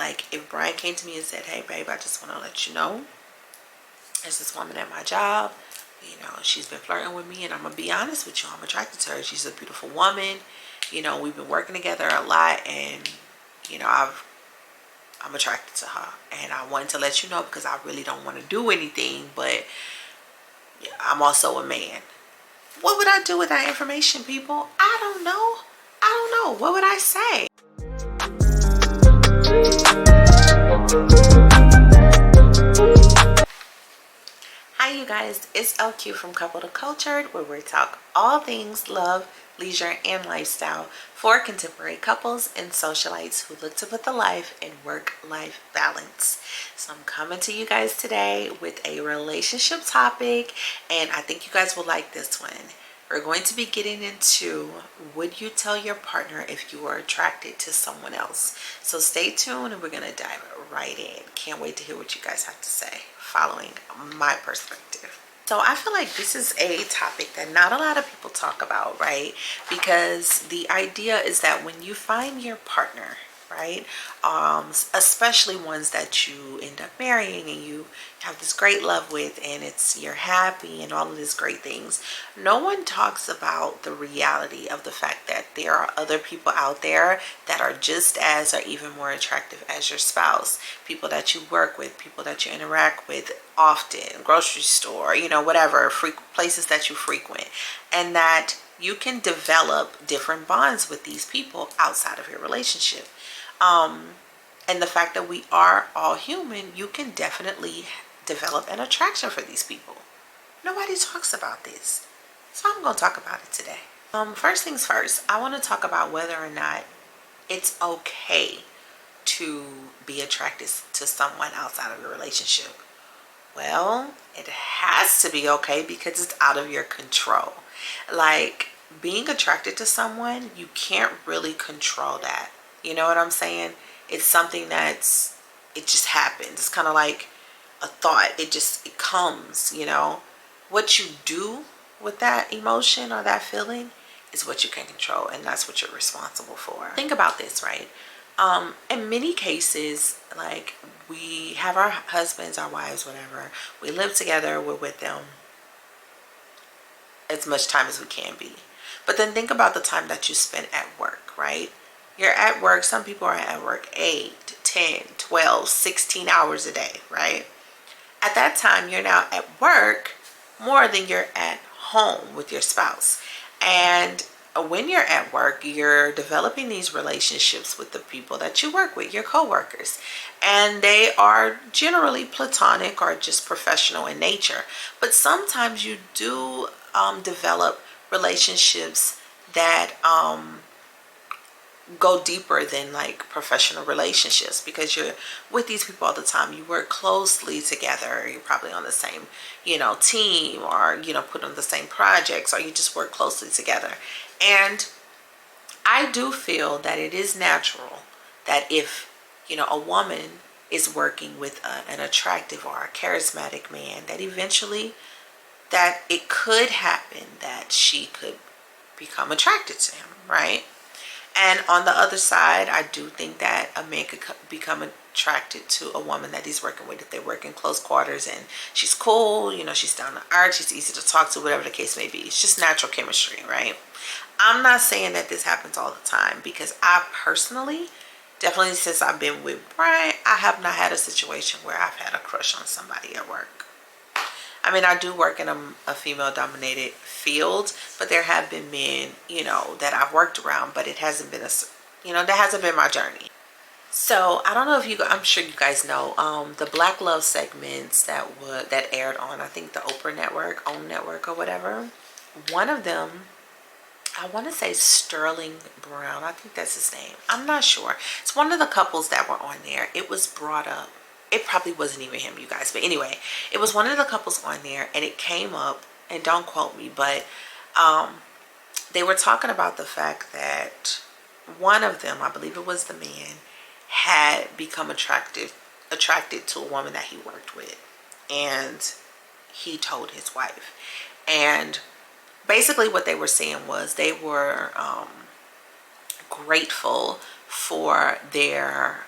Like if Brian came to me and said, hey babe, I just want to let you know there's this woman at my job, you know, she's been flirting with me, and I'm gonna be honest with you, I'm attracted to her. She's a beautiful woman, you know, we've been working together a lot, and you know, I'm attracted to her, and I wanted to let you know because I really don't want to do anything, but I'm also a man. What would I do with that information, people? I don't know. I don't know. What would I say? Hi you guys, it's LQ from Couple to Cultured, where we talk all things love, leisure, and lifestyle for contemporary couples and socialites who look to put the life and work-life balance. So I'm coming to you guys today with a relationship topic, and I think you guys will like this one. We're going to be getting into, would you tell your partner if you are attracted to someone else? So stay tuned and we're going to dive right in. Can't wait to hear what you guys have to say following my perspective. So I feel like this is a topic that not a lot of people talk about, right? Because the idea is that when you find your partner, right, especially ones that you end up marrying and you have this great love with, and you're happy and all of these great things, no one talks about the reality of the fact that there are other people out there that are just as or even more attractive as your spouse. People that you work with, people that you interact with often, grocery store, you know, whatever, places that you frequent, and that you can develop different bonds with these people outside of your relationship. And the fact that we are all human, you can definitely develop an attraction for these people. Nobody talks about this, so I'm going to talk about it today. First things first, I want to talk about whether or not it's okay to be attracted to someone outside of your relationship. Well, it has to be okay because it's out of your control. Like, being attracted to someone, you can't really control that. You know what I'm saying? It's something it just happens. It's kind of like a thought. It comes, you know. What you do with that emotion or that feeling is what you can control, and that's what you're responsible for. Think about this, right? In many cases, like, we have our husbands, our wives, whatever. We live together, we're with them as much time as we can be. But then think about the time that you spend at work, right? You're at work. Some people are at work 8, 10, 12, 16 hours a day, right? At that time, you're now at work more than you're at home with your spouse. And when you're at work, you're developing these relationships with the people that you work with, your coworkers. And they are generally platonic or just professional in nature. But sometimes you do develop relationships that go deeper than like professional relationships, because you're with these people all the time. You work closely together. You're probably on the same, you know, team, or, you know, put on the same projects, or you just work closely together. And I do feel that it is natural that if, you know, a woman is working with an attractive or a charismatic man, that eventually that it could happen that she could become attracted to him, right? And on the other side, I do think that a man could become attracted to a woman that he's working with if they work in close quarters and she's cool, you know, she's down to earth, she's easy to talk to, whatever the case may be. It's just natural chemistry, right? I'm not saying that this happens all the time, because I personally, definitely since I've been with Brian, I have not had a situation where I've had a crush on somebody at work. I mean, I do work in a female-dominated field, but there have been men, you know, that I've worked around, but it hasn't been that hasn't been my journey. So I don't know if I'm sure you guys know, the Black Love segments that aired on, I think, the Oprah Network, OWN Network or whatever. One of them, I want to say Sterling Brown. I think that's his name. I'm not sure. It's one of the couples that were on there. It was brought up. It probably wasn't even him, you guys. But anyway, it was one of the couples on there, and it came up, and don't quote me, but they were talking about the fact that one of them, I believe it was the man, had become attracted to a woman that he worked with. And he told his wife. And basically what they were saying was they were grateful for their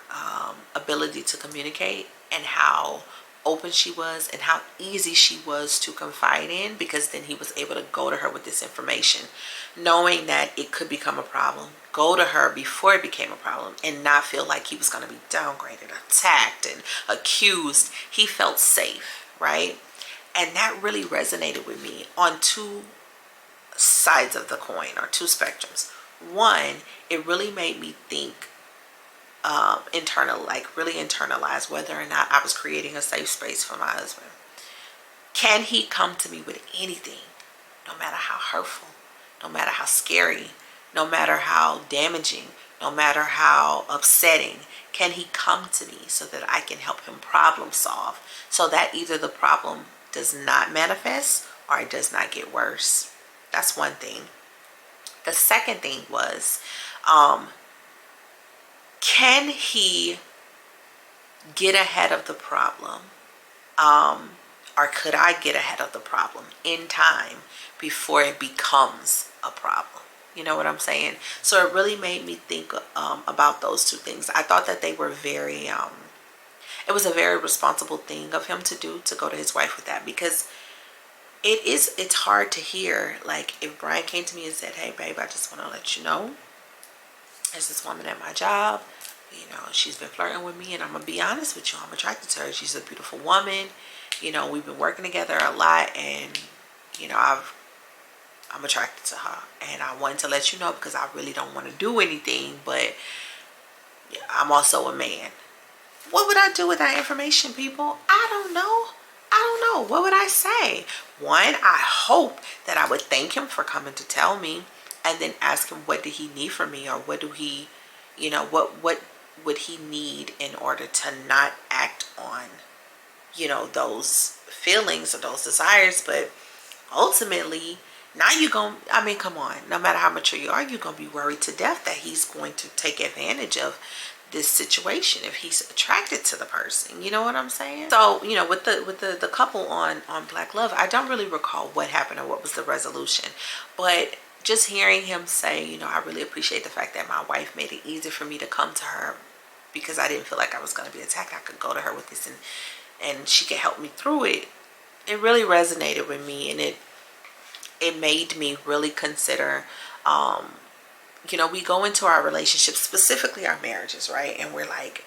ability to communicate, and how open she was and how easy she was to confide in, because then he was able to go to her with this information, knowing that it could become a problem, go to her before it became a problem, and not feel like he was going to be downgraded, attacked, and accused. He felt safe, right? And that really resonated with me on two sides of the coin, or two spectrums. One, it really made me think, really internalize whether or not I was creating a safe space for my husband. Can he come to me with anything, no matter how hurtful, no matter how scary, no matter how damaging, no matter how upsetting? Can he come to me so that I can help him problem solve, so that either the problem does not manifest or it does not get worse? That's one thing. The second thing was, can he get ahead of the problem? Or could I get ahead of the problem in time before it becomes a problem? You know what I'm saying? So it really made me think about those two things. I thought that they were very, it was a very responsible thing of him to do, to go to his wife with that, because it's hard to hear. Like, if Brian came to me and said, hey babe, I just want to let you know, there's this woman at my job, she's been flirting with me, and I'm gonna be honest with you, I'm attracted to her. She's a beautiful woman. We've been working together a lot, and I'm attracted to her, and I wanted to let you know because I really don't want to do anything, but I'm also a man. What would I do with that information, people? I don't know. What would I say? One, I hope that I would thank him for coming to tell me, and then ask him, what did he need from me, or what do he, what would he need in order to not act on, those feelings or those desires. But ultimately, now you're going to, come on, no matter how mature you are, you're going to be worried to death that he's going to take advantage of this situation if he's attracted to the person. You know what I'm saying? So, with the couple on Black Love, I don't really recall what happened or what was the resolution, but just hearing him say, I really appreciate the fact that my wife made it easy for me to come to her, because I didn't feel like I was going to be attacked. I could go to her with this, and she could help me through it. It really resonated with me, and it made me really consider, we go into our relationships, specifically our marriages, right? And we're like,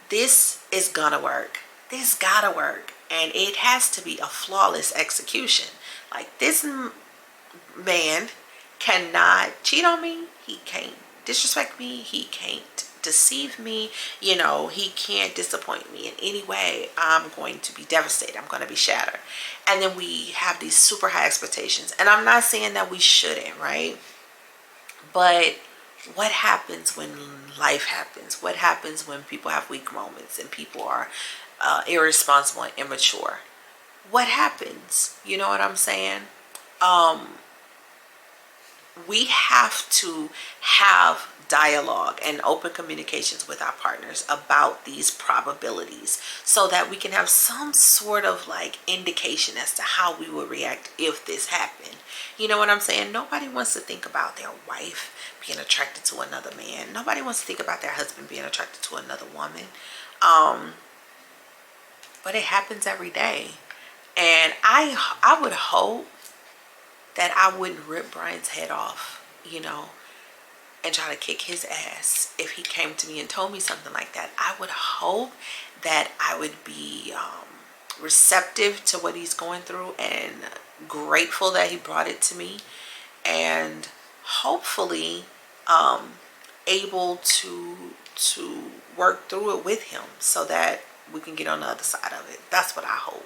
this is gonna work. This gotta work. And it has to be a flawless execution. Like, this man cannot cheat on me. He can't disrespect me. He can't deceive me. He can't disappoint me in any way. I'm going to be devastated. I'm going to be shattered. And then we have these super high expectations. And I'm not saying that we shouldn't, right? But what happens when life happens? What happens when people have weak moments and people are irresponsible and immature? What happens? You know what I'm saying? We have to have dialogue and open communications with our partners about these probabilities, so that we can have some sort of like indication as to how we would react if this happened. You know what I'm saying? Nobody wants to think about their wife being attracted to another man. Nobody wants to think about their husband being attracted to another woman. But it happens every day. And I would hope that I wouldn't rip Brian's head off, and try to kick his ass if he came to me and told me something like that. I would hope that I would be receptive to what he's going through, and grateful that he brought it to me, and hopefully able to work through it with him, so that we can get on the other side of it. That's what I hope,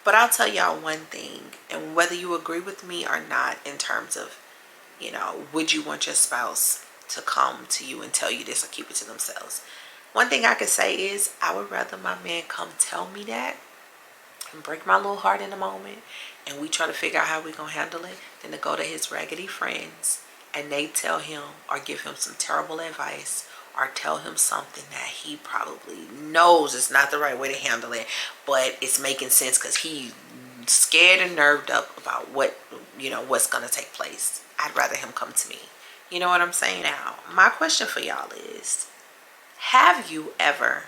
But I'll tell y'all one thing, and whether you agree with me or not, in terms of, would you want your spouse to come to you and tell you this, or keep it to themselves? One thing I could say is, I would rather my man come tell me that and break my little heart in a moment, and we try to figure out how we're going to handle it, than to go to his raggedy friends and they tell him or give him some terrible advice, or tell him something that he probably knows is not the right way to handle it, but it's making sense because he's scared and nerved up about what's going to take place. I'd rather him come to me, You know what I'm saying? Now, my question for y'all is, have you ever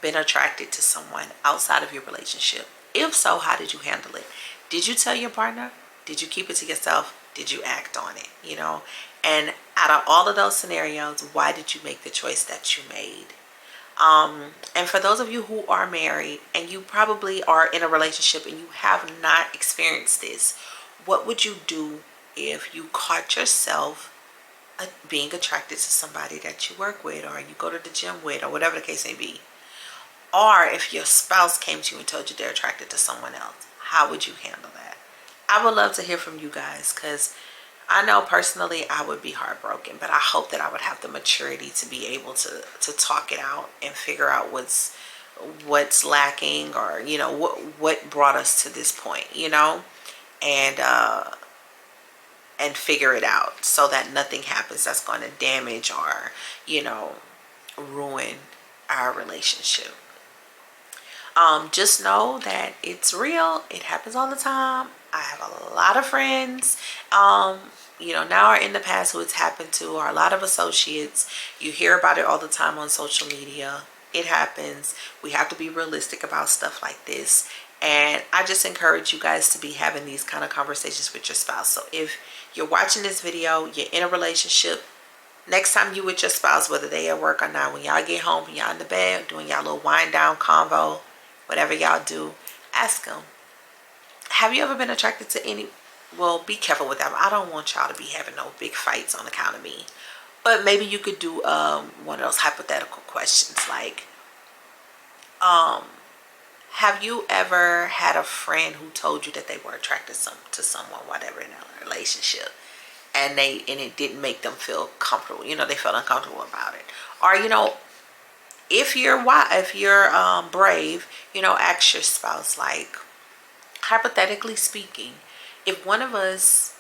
been attracted to someone outside of your relationship? If so, how did you handle it? Did you tell your partner? Did you keep it to yourself? Did you act on it? You know? And out of all of those scenarios, why did you make the choice that you made? And for those of you who are married and you probably are in a relationship and you have not experienced this, what would you do if you caught yourself being attracted to somebody that you work with or you go to the gym with or whatever the case may be? Or if your spouse came to you and told you they're attracted to someone else, how would you handle that? I would love to hear from you guys, because I know personally I would be heartbroken, but I hope that I would have the maturity to be able to talk it out and figure out what's lacking, or you know, what brought us to this point, you know, and figure it out so that nothing happens that's going to damage or, you know, ruin our relationship. Just know that it's real. It happens all the time. I have a lot of friends, you know, now or in the past who it's happened to, or a lot of associates. You hear about it all the time on social media. It happens. We have to be realistic about stuff like this. And I just encourage you guys to be having these kind of conversations with your spouse. So if you're watching this video, you're in a relationship, next time you with your spouse, whether they at work or not, when y'all get home, when y'all in the bed, doing y'all little wind down convo, whatever y'all do, ask them, have you ever been attracted to any, well, be careful with that. I don't want y'all to be having no big fights on account of me. But maybe you could do one of those hypothetical questions like, have you ever had a friend who told you that they were attracted to someone, whatever, in a relationship, and it didn't make them feel comfortable? You know, they felt uncomfortable about it. Or, you know, if you're brave, you know, ask your spouse, like, hypothetically speaking, if one of us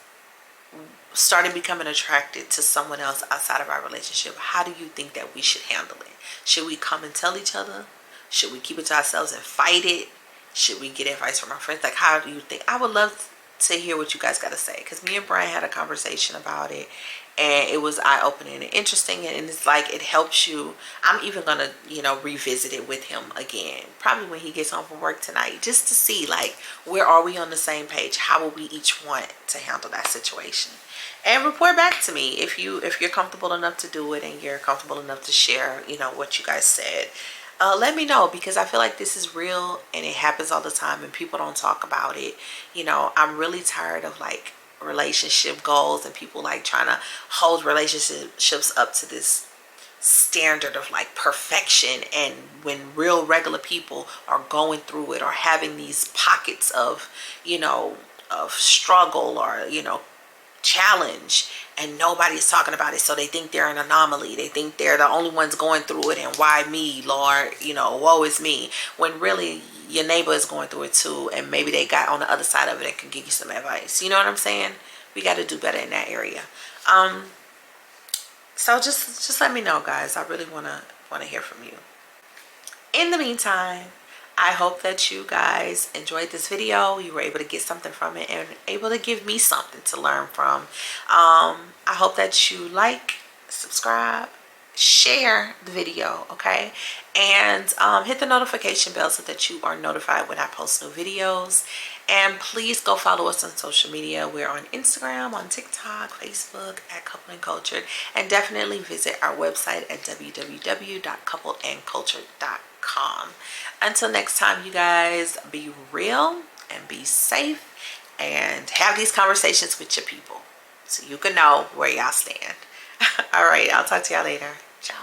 started becoming attracted to someone else outside of our relationship, how do you think that we should handle it? Should we come and tell each other? Should we keep it to ourselves and fight it? Should we get advice from our friends? Like, how do you think? I would love to hear what you guys got to say, because me and Brian had a conversation about it, and it was eye-opening and interesting, and it's like it helps you. I'm even gonna, you know, revisit it with him again, probably when he gets home from work tonight, just to see, like, where are we on the same page? How will we each want to handle that situation? And report back to me if you're comfortable enough to do it and you're comfortable enough to share, you know, what you guys said. Let me know, because I feel like this is real and it happens all the time and people don't talk about it. You know, I'm really tired of like relationship goals and people like trying to hold relationships up to this standard of like perfection, and when real regular people are going through it or having these pockets of, you know, of struggle or, you know, challenge, and nobody's talking about it, so they think they're an anomaly. They think they're the only ones going through it, and why me, Lord, you know, woe is me, when really your neighbor is going through it too, and maybe they got on the other side of it and can give you some advice. You know what I'm saying? We got to do better in that area. So just let me know, guys. I really want to hear from you. In the meantime, I hope that you guys enjoyed this video. You were able to get something from it and able to give me something to learn from. I hope that you like, subscribe, share the video, okay? And hit the notification bell so that you are notified when I post new videos. And please go follow us on social media. We're on Instagram, on TikTok, Facebook at Coupled and Cultured. And definitely visit our website at www.coupledandcultured.com. Until next time, you guys, be real and be safe and have these conversations with your people so you can know where y'all stand. All right, I'll talk to y'all later. Ciao.